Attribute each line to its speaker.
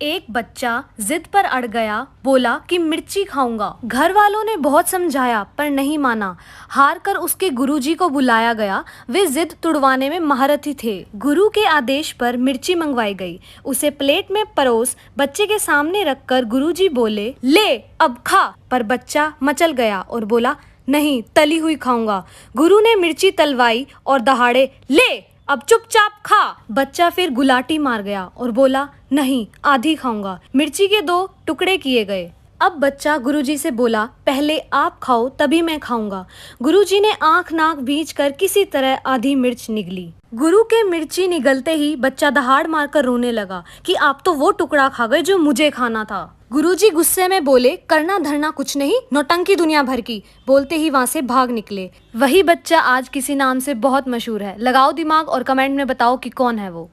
Speaker 1: एक बच्चा जिद पर अड़ गया, बोला कि मिर्ची खाऊंगा। घर वालों ने बहुत समझाया पर नहीं माना। हार कर उसके गुरुजी को बुलाया गया। वे जिद तुड़वाने में महारथी थे। गुरु के आदेश पर मिर्ची मंगवाई गई। उसे प्लेट में परोस बच्चे के सामने रखकर गुरुजी बोले, ले अब खा। पर बच्चा मचल गया और बोला, नहीं, तली हुई खाऊंगा। गुरु ने मिर्ची तलवाई और दहाड़े, ले अब चुपचाप खा। बच्चा फिर गुलाटी मार गया और बोला, नहीं, आधी खाऊंगा। मिर्ची के 2 टुकड़े किए गए। अब बच्चा गुरुजी से बोला, पहले आप खाओ तभी मैं खाऊंगा। गुरुजी ने आंख नाक भींचकर किसी तरह आधी मिर्च निगली। गुरु के मिर्ची निगलते ही बच्चा दहाड़ मारकर रोने लगा कि आप तो वो टुकड़ा खा गए जो मुझे खाना था। गुरुजी गुस्से में बोले, करना धरना कुछ नहीं, नौटंकी दुनिया भर की। बोलते ही वहां से भाग निकले। वही बच्चा आज किसी नाम से बहुत मशहूर है। लगाओ दिमाग और कमेंट में बताओ कि कौन है वो।